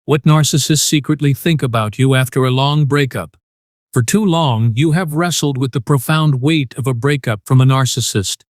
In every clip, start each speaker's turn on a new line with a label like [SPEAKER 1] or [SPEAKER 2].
[SPEAKER 1] What narcissists secretly think about you after a long breakup. For too long, you have wrestled with the profound weight of a breakup from a narcissist.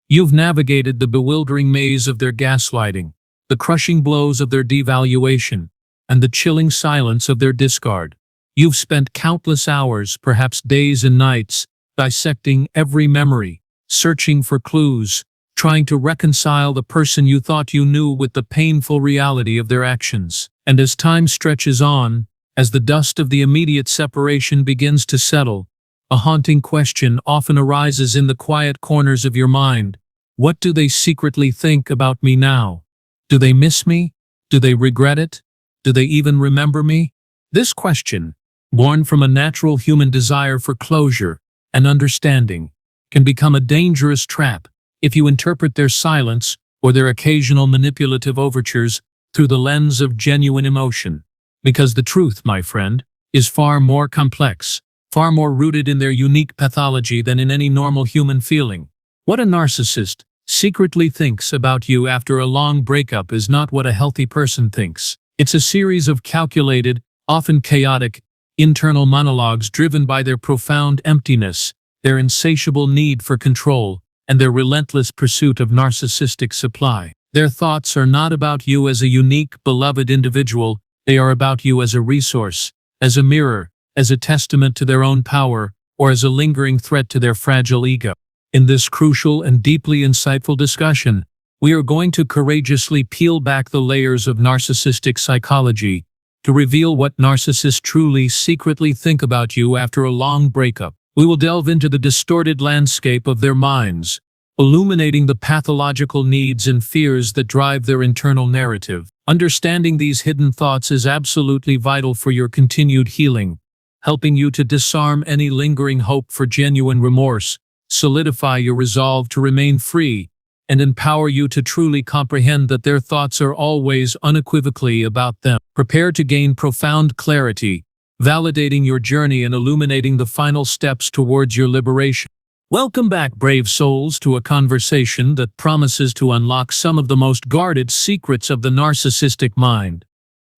[SPEAKER 1] You've navigated the bewildering maze of their gaslighting, the crushing blows of their devaluation, and the chilling silence of their discard. You've spent countless hours, perhaps days and nights, dissecting every memory, searching for clues, trying to reconcile the person you thought you knew with the painful reality of their actions. And as time stretches on, as the dust of the immediate separation begins to settle, a haunting question often arises in the quiet corners of your mind. What do they secretly think about me now? Do they miss me? Do they regret it? Do they even remember me? This question, born from a natural human desire for closure and understanding, can become a dangerous trap if you interpret their silence or their occasional manipulative overtures through the lens of genuine emotion. Because the truth, my friend, is far more complex, far more rooted in their unique pathology than in any normal human feeling. What a narcissist secretly thinks about you after a long breakup is not what a healthy person thinks. It's a series of calculated, often chaotic, internal monologues driven by their profound emptiness, their insatiable need for control, and their relentless pursuit of narcissistic supply. Their thoughts are not about you as a unique, beloved individual. They are about you as a resource, as a mirror, as a testament to their own power, or as a lingering threat to their fragile ego. In this crucial and deeply insightful discussion, we are going to courageously peel back the layers of narcissistic psychology to reveal what narcissists truly secretly think about you after a long breakup. We will delve into the distorted landscape of their minds, illuminating the pathological needs and fears that drive their internal narrative. Understanding these hidden thoughts is absolutely vital for your continued healing, helping you to disarm any lingering hope for genuine remorse, solidify your resolve to remain free, and empower you to truly comprehend that their thoughts are always unequivocally about them. Prepare to gain profound clarity, validating your journey and illuminating the final steps towards your liberation. Welcome back, brave souls, to a conversation that promises to unlock some of the most guarded secrets of the narcissistic mind.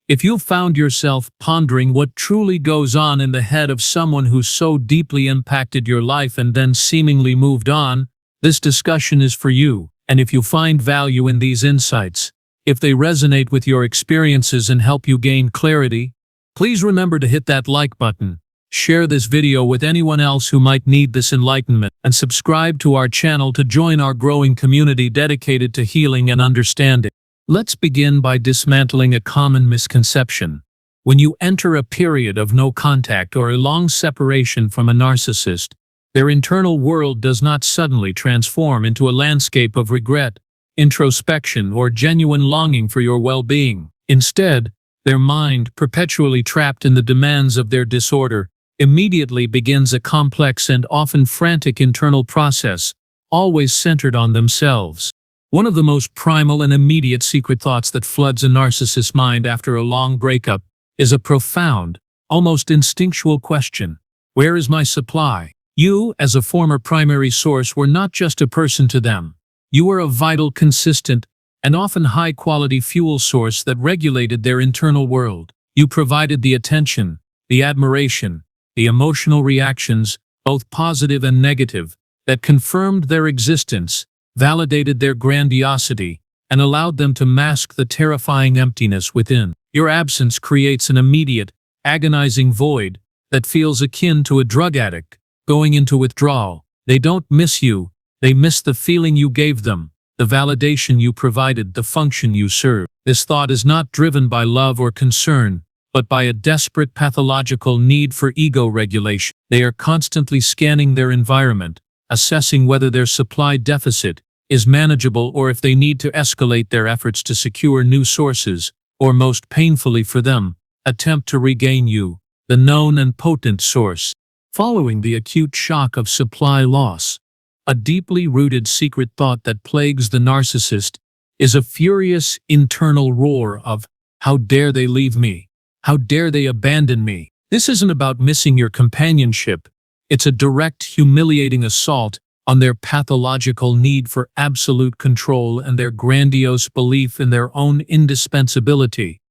[SPEAKER 1] If you've found yourself pondering what truly goes on in the head of someone who so deeply impacted your life and then seemingly moved on, this discussion is for you. And if you find value in these insights, if they resonate with your experiences and help you gain clarity, please remember to hit that like button, share this video with anyone else who might need this enlightenment, and subscribe to our channel to join our growing community dedicated to healing and understanding. Let's begin by dismantling a common misconception. When you enter a period of no contact or a long separation from a narcissist, their internal world does not suddenly transform into a landscape of regret, introspection, or genuine longing for your well-being. Instead, their mind, perpetually trapped in the demands of their disorder, immediately begins a complex and often frantic internal process, always centered on themselves. One of the most primal and immediate secret thoughts that floods a narcissist's mind after a long breakup is a profound, almost instinctual question: where is my supply? You, as a former primary source, were not just a person to them. You were a vital, consistent, and often high-quality fuel source that regulated their internal world. You provided the attention, the admiration, the emotional reactions, both positive and negative, that confirmed their existence, validated their grandiosity, and allowed them to mask the terrifying emptiness within. Your absence creates an immediate, agonizing void that feels akin to a drug addict going into withdrawal. They don't miss you, they miss the feeling you gave them, the validation you provided, the function you served. This thought is not driven by love or concern, but by a desperate pathological need for ego regulation. They are constantly scanning their environment, assessing whether their supply deficit is manageable or if they need to escalate their efforts to secure new sources, or most painfully for them, attempt to regain you, the known and potent source. Following the acute shock of supply loss, a deeply rooted secret thought that plagues the narcissist is a furious internal roar of, "How dare they leave me? How dare they abandon me?" This isn't about missing your companionship. It's a direct, humiliating assault on their pathological need for absolute control and their grandiose belief in their own indispensability.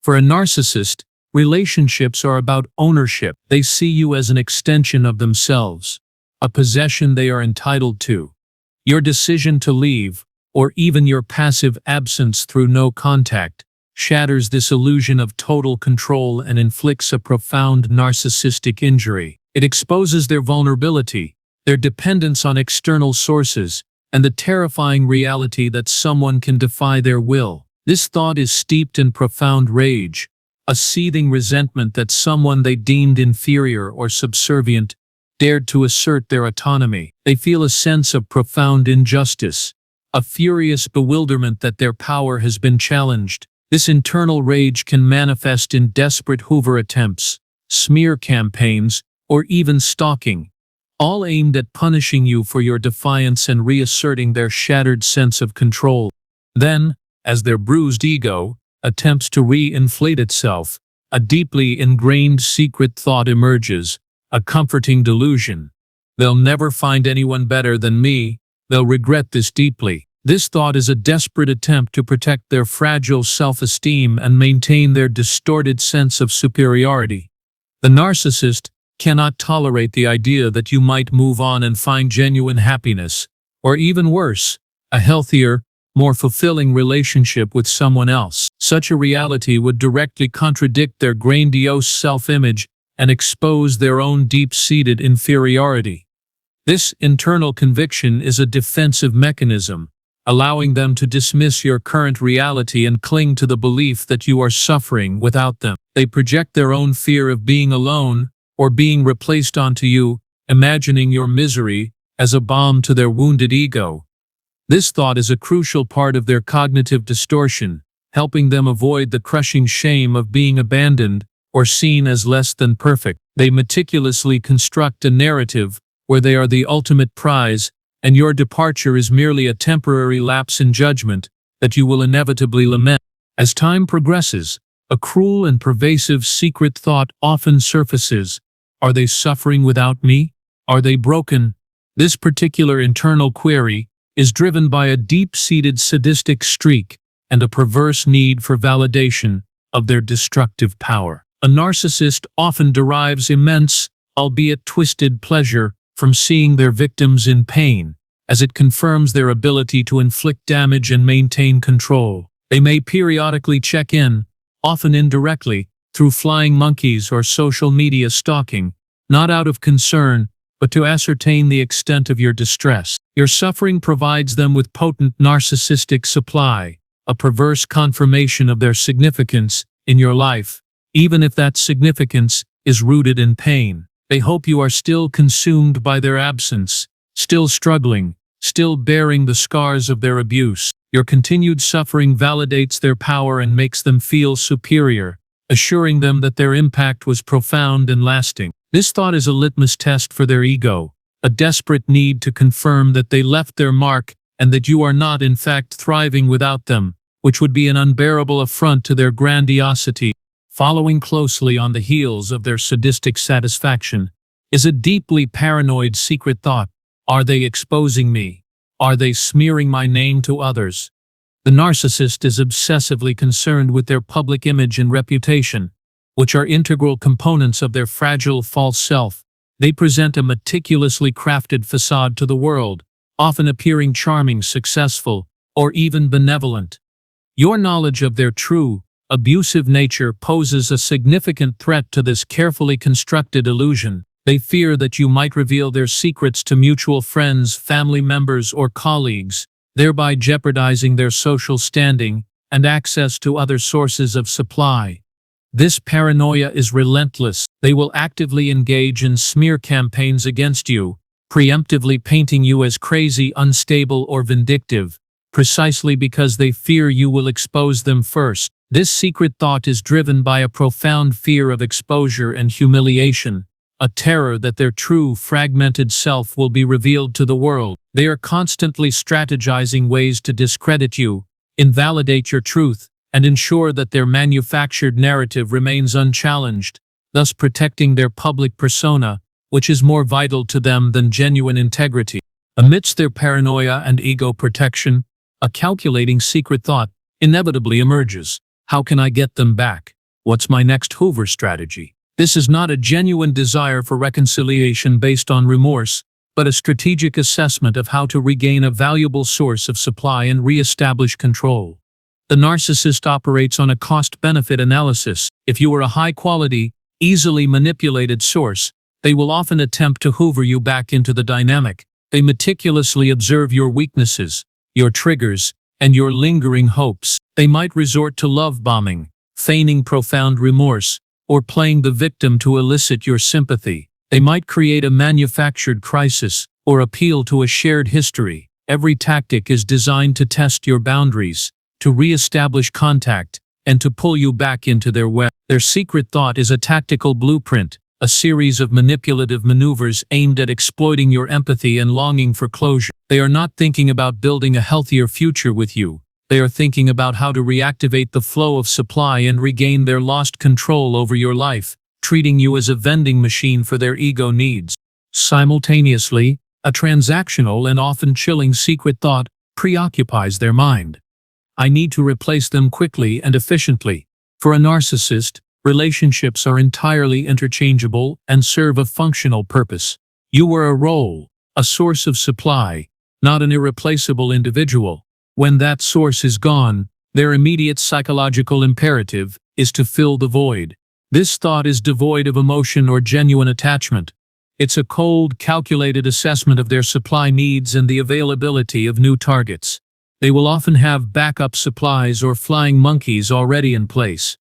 [SPEAKER 1] For a narcissist, relationships are about ownership. They see you as an extension of themselves, a possession they are entitled to. Your decision to leave, or even your passive absence through no contact, shatters this illusion of total control and inflicts a profound narcissistic injury. It exposes their vulnerability, their dependence on external sources, and the terrifying reality that someone can defy their will. This thought is steeped in profound rage, a seething resentment that someone they deemed inferior or subservient dared to assert their autonomy. They feel a sense of profound injustice, a furious bewilderment that their power has been challenged. This internal rage can manifest in desperate Hoover attempts, smear campaigns, or even stalking, all aimed at punishing you for your defiance and reasserting their shattered sense of control. Then, as their bruised ego attempts to re-inflate itself, a deeply ingrained secret thought emerges, a comforting delusion. They'll never find anyone better than me. They'll regret this deeply. This thought is a desperate attempt to protect their fragile self-esteem and maintain their distorted sense of superiority. The narcissist cannot tolerate the idea that you might move on and find genuine happiness, or even worse, a healthier, more fulfilling relationship with someone else. Such a reality would directly contradict their grandiose self-image and expose their own deep-seated inferiority. This internal conviction is a defensive mechanism, allowing them to dismiss your current reality and cling to the belief that you are suffering without them. They project their own fear of being alone or being replaced onto you, imagining your misery as a balm to their wounded ego. This thought is a crucial part of their cognitive distortion, helping them avoid the crushing shame of being abandoned or seen as less than perfect. They meticulously construct a narrative where they are the ultimate prize, and your departure is merely a temporary lapse in judgment that you will inevitably lament. As time progresses, a cruel and pervasive secret thought often surfaces. Are they suffering without me? Are they broken? This particular internal query is driven by a deep-seated sadistic streak and a perverse need for validation of their destructive power. A narcissist often derives immense, albeit twisted, pleasure from seeing their victims in pain, as it confirms their ability to inflict damage and maintain control. They may periodically check in, often indirectly, through flying monkeys or social media stalking, not out of concern, but to ascertain the extent of your distress. Your suffering provides them with potent narcissistic supply, a perverse confirmation of their significance in your life, even if that significance is rooted in pain. They hope you are still consumed by their absence, still struggling, still bearing the scars of their abuse. Your continued suffering validates their power and makes them feel superior, assuring them that their impact was profound and lasting. This thought is a litmus test for their ego, a desperate need to confirm that they left their mark and that you are not in fact thriving without them, which would be an unbearable affront to their grandiosity. Following closely on the heels of their sadistic satisfaction is a deeply paranoid secret thought. Are they exposing me? Are they smearing my name to others? The narcissist is obsessively concerned with their public image and reputation, which are integral components of their fragile false self. They present a meticulously crafted facade to the world, often appearing charming, successful, or even benevolent. Your knowledge of their true, abusive nature poses a significant threat to this carefully constructed illusion. They fear that you might reveal their secrets to mutual friends, family members, or colleagues, thereby jeopardizing their social standing and access to other sources of supply. This paranoia is relentless. They will actively engage in smear campaigns against you, preemptively painting you as crazy, unstable, or vindictive, precisely because they fear you will expose them first. This secret thought is driven by a profound fear of exposure and humiliation, a terror that their true, fragmented self will be revealed to the world. They are constantly strategizing ways to discredit you, invalidate your truth, and ensure that their manufactured narrative remains unchallenged, thus protecting their public persona, which is more vital to them than genuine integrity. Amidst their paranoia and ego protection, a calculating secret thought inevitably emerges. How can I get them back? What's my next Hoover strategy? This is not a genuine desire for reconciliation based on remorse, but a strategic assessment of how to regain a valuable source of supply and re-establish control. The narcissist operates on a cost-benefit analysis. If you are a high-quality, easily manipulated source, they will often attempt to hoover you back into the dynamic. They meticulously observe your weaknesses, your triggers, and your lingering hopes. They might resort to love bombing, feigning profound remorse, or playing the victim to elicit your sympathy. They might create a manufactured crisis or appeal to a shared history. Every tactic is designed to test your boundaries, to re-establish contact, and to pull you back into their web. Their secret thought is a tactical blueprint, a series of manipulative maneuvers aimed at exploiting your empathy and longing for closure. They are not thinking about building a healthier future with you. They are thinking about how to reactivate the flow of supply and regain their lost control over your life, treating you as a vending machine for their ego needs. Simultaneously, a transactional and often chilling secret thought preoccupies their mind. I need to replace them quickly and efficiently. For a narcissist, relationships are entirely interchangeable and serve a functional purpose. You are a role, a source of supply, not an irreplaceable individual. When that source is gone, their immediate psychological imperative is to fill the void. This thought is devoid of emotion or genuine attachment. It's a cold, calculated assessment of their supply needs and the availability of new targets. They will often have backup supplies or flying monkeys already in place.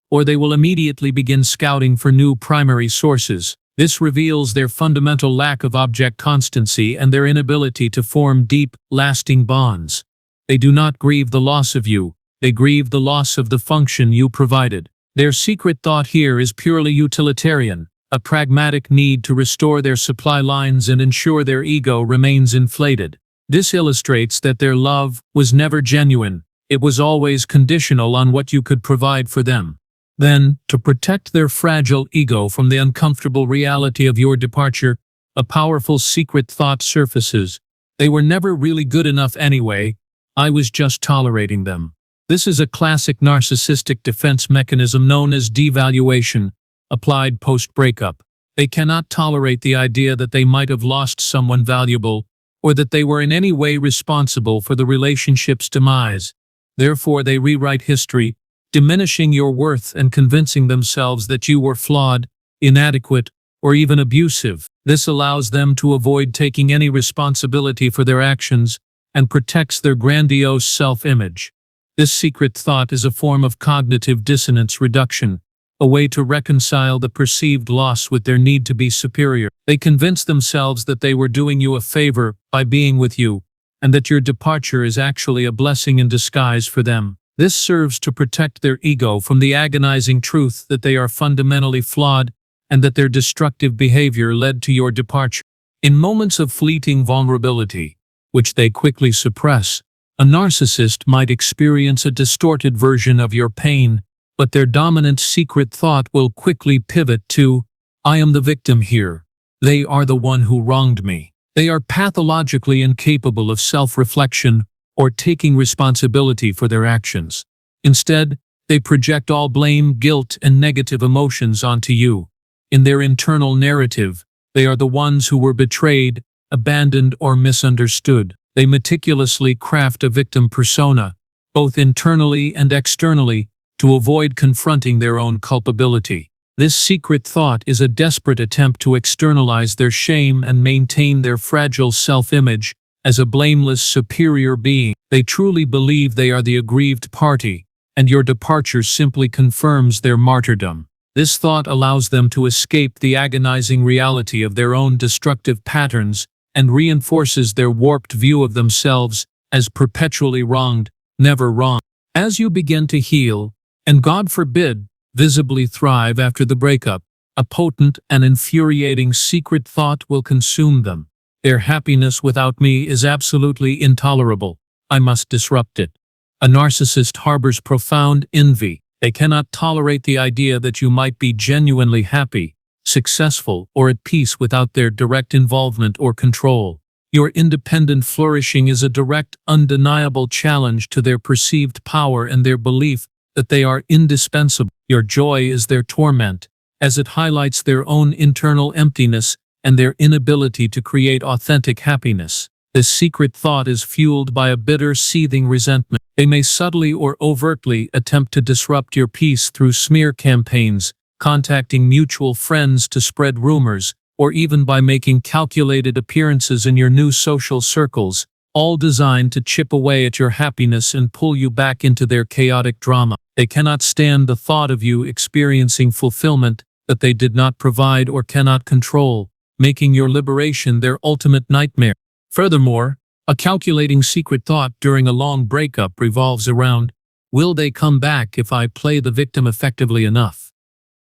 [SPEAKER 1] Or they will immediately begin scouting for new primary sources. This reveals their fundamental lack of object constancy and their inability to form deep, lasting bonds. They do not grieve the loss of you, they grieve the loss of the function you provided. Their secret thought here is purely utilitarian, a pragmatic need to restore their supply lines and ensure their ego remains inflated. This illustrates that their love was never genuine, it was always conditional on what you could provide for them. Then, to protect their fragile ego from the uncomfortable reality of your departure, a powerful secret thought surfaces. They were never really good enough anyway, I was just tolerating them. This is a classic narcissistic defense mechanism known as devaluation, applied post-breakup. They cannot tolerate the idea that they might have lost someone valuable, or that they were in any way responsible for the relationship's demise. Therefore, they rewrite history, diminishing your worth and convincing themselves that you were flawed, inadequate, or even abusive. This allows them to avoid taking any responsibility for their actions and protects their grandiose self-image. This secret thought is a form of cognitive dissonance reduction, a way to reconcile the perceived loss with their need to be superior. They convince themselves that they were doing you a favor by being with you, and that your departure is actually a blessing in disguise for them. This serves to protect their ego from the agonizing truth that they are fundamentally flawed and that their destructive behavior led to your departure. In moments of fleeting vulnerability, which they quickly suppress, a narcissist might experience a distorted version of your pain, but their dominant secret thought will quickly pivot to, I am the victim here. They are the one who wronged me. They are pathologically incapable of self-reflection or taking responsibility for their actions. Instead, they project all blame, guilt, and negative emotions onto you. In their internal narrative, they are the ones who were betrayed, abandoned, or misunderstood. They meticulously craft a victim persona, both internally and externally, to avoid confronting their own culpability. This secret thought is a desperate attempt to externalize their shame and maintain their fragile self-image as a blameless, superior being. They truly believe they are the aggrieved party, and your departure simply confirms their martyrdom. This thought allows them to escape the agonizing reality of their own destructive patterns and reinforces their warped view of themselves as perpetually wronged, never wrong. As you begin to heal, and God forbid, visibly thrive after the breakup, a potent and infuriating secret thought will consume them. Their happiness without me is absolutely intolerable. I must disrupt it. A narcissist harbors profound envy. They cannot tolerate the idea that you might be genuinely happy, successful, or at peace without their direct involvement or control. Your independent flourishing is a direct, undeniable challenge to their perceived power and their belief that they are indispensable. Your joy is their torment, as it highlights their own internal emptiness and their inability to create authentic happiness. This secret thought is fueled by a bitter, seething resentment. They may subtly or overtly attempt to disrupt your peace through smear campaigns, contacting mutual friends to spread rumors, or even by making calculated appearances in your new social circles, all designed to chip away at your happiness and pull you back into their chaotic drama. They cannot stand the thought of you experiencing fulfillment that they did not provide or cannot control, making your liberation their ultimate nightmare. Furthermore, a calculating secret thought during a long breakup revolves around, will they come back if I play the victim effectively enough?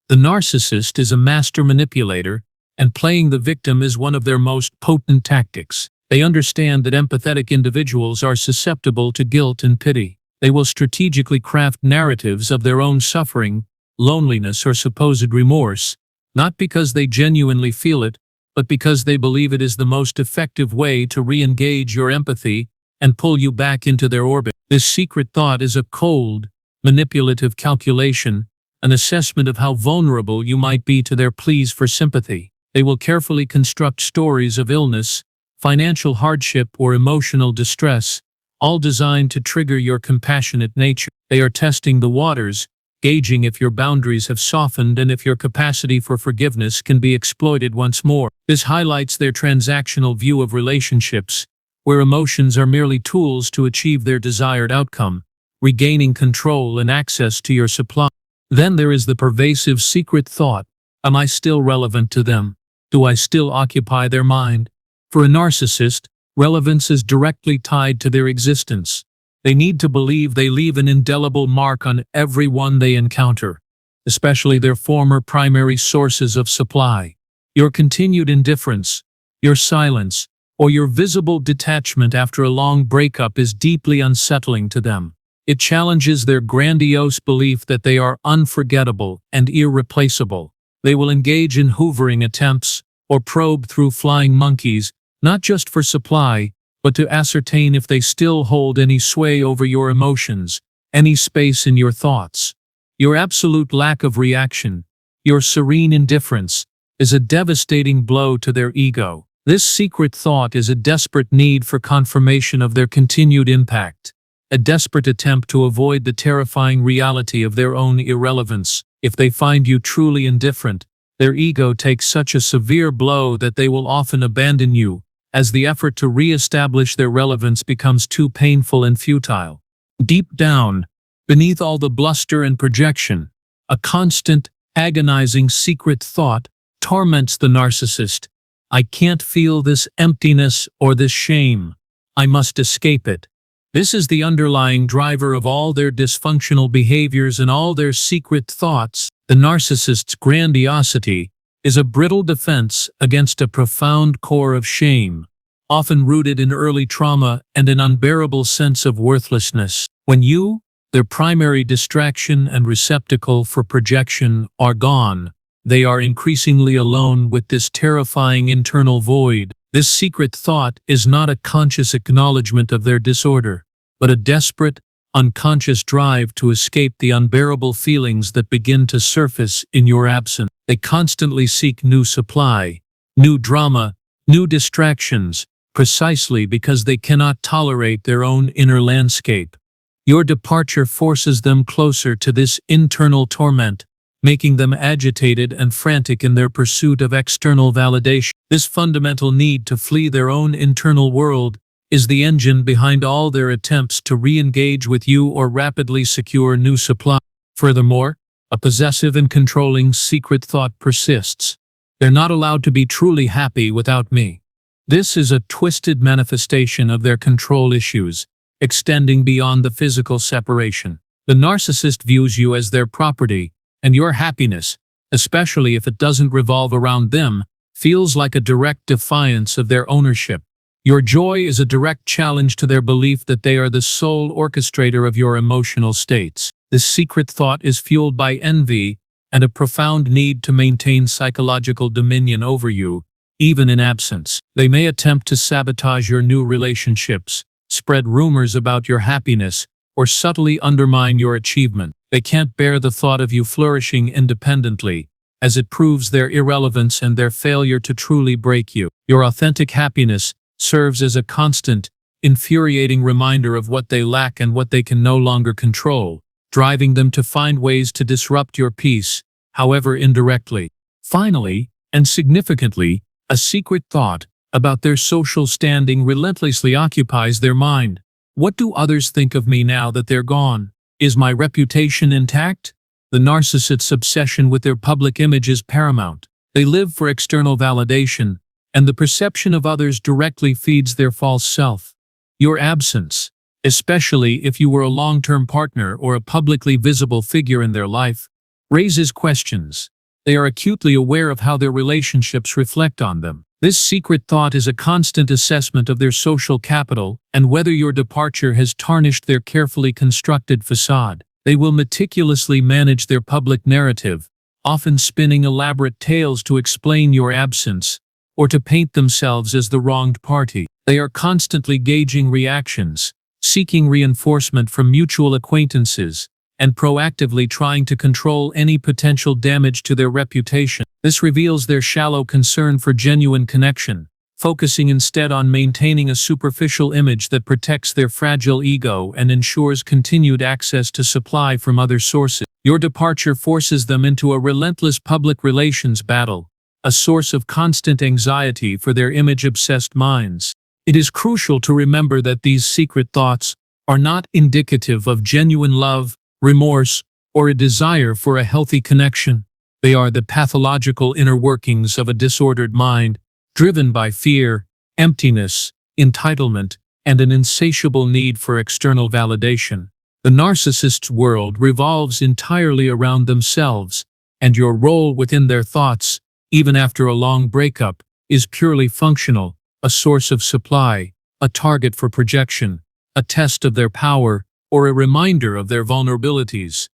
[SPEAKER 1] The narcissist is a master manipulator, and playing the victim is one of their most potent tactics. They understand that empathetic individuals are susceptible to guilt and pity. They will strategically craft narratives of their own suffering, loneliness, or supposed remorse, not because they genuinely feel it, but because they believe it is the most effective way to re-engage your empathy and pull you back into their orbit. This secret thought is a cold, manipulative calculation, an assessment of how vulnerable you might be to their pleas for sympathy. They will carefully construct stories of illness, financial hardship, or emotional distress, all designed to trigger your compassionate nature. They are testing the waters, gauging if your boundaries have softened and if your capacity for forgiveness can be exploited once more. This highlights their transactional view of relationships, where emotions are merely tools to achieve their desired outcome, regaining control and access to your supply. Then there is the pervasive secret thought, am I still relevant to them? Do I still occupy their mind? For a narcissist, relevance is directly tied to their existence. They need to believe they leave an indelible mark on everyone they encounter, especially their former primary sources of supply. Your continued indifference, your silence, or your visible detachment after a long breakup is deeply unsettling to them. It challenges their grandiose belief that they are unforgettable and irreplaceable. They will engage in hoovering attempts or probe through flying monkeys, not just for supply, but to ascertain if they still hold any sway over your emotions, any space in your thoughts. Your absolute lack of reaction, your serene indifference, is a devastating blow to their ego. This secret thought is a desperate need for confirmation of their continued impact, a desperate attempt to avoid the terrifying reality of their own irrelevance. If they find you truly indifferent, their ego takes such a severe blow that they will often abandon you, as the effort to re-establish their relevance becomes too painful and futile. Deep down, beneath all the bluster and projection, a constant, agonizing secret thought torments the narcissist. I can't feel this emptiness or this shame. I must escape it. This is the underlying driver of all their dysfunctional behaviors and all their secret thoughts. The narcissist's grandiosity is a brittle defense against a profound core of shame, often rooted in early trauma and an unbearable sense of worthlessness. When you, their primary distraction and receptacle for projection, are gone, they are increasingly alone with this terrifying internal void. This secret thought is not a conscious acknowledgement of their disorder, but a desperate, unconscious drive to escape the unbearable feelings that begin to surface in your absence. They constantly seek new supply, new drama, new distractions, precisely because they cannot tolerate their own inner landscape. Your departure forces them closer to this internal torment, making them agitated and frantic in their pursuit of external validation. This fundamental need to flee their own internal world is the engine behind all their attempts to re-engage with you or rapidly secure new supply. Furthermore, a possessive and controlling secret thought persists. They're not allowed to be truly happy without me. This is a twisted manifestation of their control issues, extending beyond the physical separation. The narcissist views you as their property, and your happiness, especially if it doesn't revolve around them, feels like a direct defiance of their ownership. Your joy is a direct challenge to their belief that they are the sole orchestrator of your emotional states. This secret thought is fueled by envy and a profound need to maintain psychological dominion over you, even in absence. They may attempt to sabotage your new relationships, spread rumors about your happiness, or subtly undermine your achievement. They can't bear the thought of you flourishing independently, as it proves their irrelevance and their failure to truly break you. Your authentic happiness serves as a constant, infuriating reminder of what they lack and what they can no longer control, driving them to find ways to disrupt your peace, however indirectly. Finally, and significantly, a secret thought about their social standing relentlessly occupies their mind. What do others think of me now that they're gone? Is my reputation intact? The narcissist's obsession with their public image is paramount. They live for external validation, and the perception of others directly feeds their false self. Your absence, especially if you were a long-term partner or a publicly visible figure in their life, raises questions. They are acutely aware of how their relationships reflect on them. This secret thought is a constant assessment of their social capital and whether your departure has tarnished their carefully constructed facade. They will meticulously manage their public narrative, often spinning elaborate tales to explain your absence or to paint themselves as the wronged party. They are constantly gauging reactions, seeking reinforcement from mutual acquaintances, and proactively trying to control any potential damage to their reputation. This reveals their shallow concern for genuine connection, focusing instead on maintaining a superficial image that protects their fragile ego and ensures continued access to supply from other sources. Your departure forces them into a relentless public relations battle, a source of constant anxiety for their image-obsessed minds. It is crucial to remember that these secret thoughts are not indicative of genuine love, remorse, or a desire for a healthy connection. They are the pathological inner workings of a disordered mind, driven by fear, emptiness, entitlement, and an insatiable need for external validation. The narcissist's world revolves entirely around themselves, and your role within their thoughts, even after a long breakup, is purely functional, a source of supply, a target for projection, a test of their power, or a reminder of their vulnerabilities.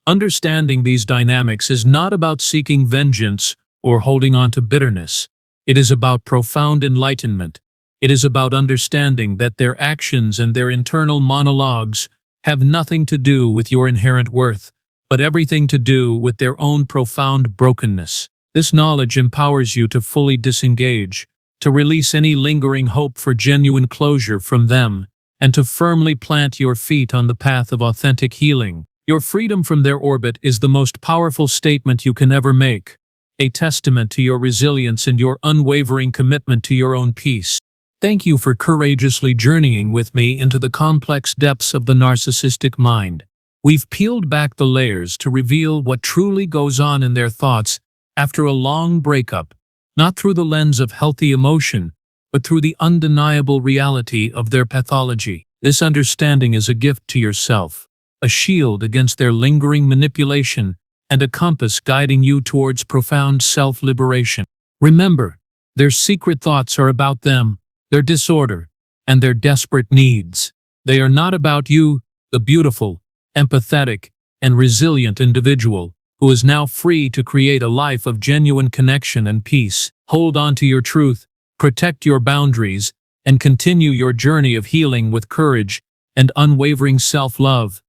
[SPEAKER 1] Understanding these dynamics is not about seeking vengeance or holding on to bitterness. It is about profound enlightenment. It is about understanding that their actions and their internal monologues have nothing to do with your inherent worth, but everything to do with their own profound brokenness. This knowledge empowers you to fully disengage, to release any lingering hope for genuine closure from them, and to firmly plant your feet on the path of authentic healing. Your freedom from their orbit is the most powerful statement you can ever make, a testament to your resilience and your unwavering commitment to your own peace. Thank you for courageously journeying with me into the complex depths of the narcissistic mind. We've peeled back the layers to reveal what truly goes on in their thoughts after a long breakup, not through the lens of healthy emotion, but through the undeniable reality of their pathology. This understanding is a gift to yourself, a shield against their lingering manipulation, and a compass guiding you towards profound self-liberation. Remember, their secret thoughts are about them, their disorder, and their desperate needs. They are not about you, the beautiful, empathetic, and resilient individual who is now free to create a life of genuine connection and peace. Hold on to your truth, protect your boundaries, and continue your journey of healing with courage and unwavering self-love.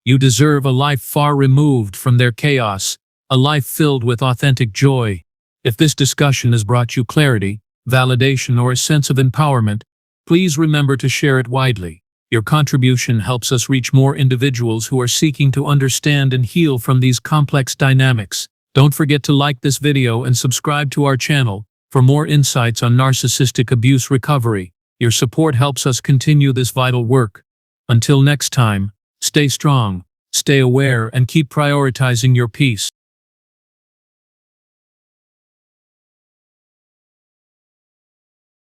[SPEAKER 1] You deserve a life far removed from their chaos, a life filled with authentic joy. If this discussion has brought you clarity, validation, or a sense of empowerment, please remember to share it widely. Your contribution helps us reach more individuals who are seeking to understand and heal from these complex dynamics. Don't forget to like this video and subscribe to our channel for more insights on narcissistic abuse recovery. Your support helps us continue this vital work. Until next time, stay strong, stay aware, and keep prioritizing your peace.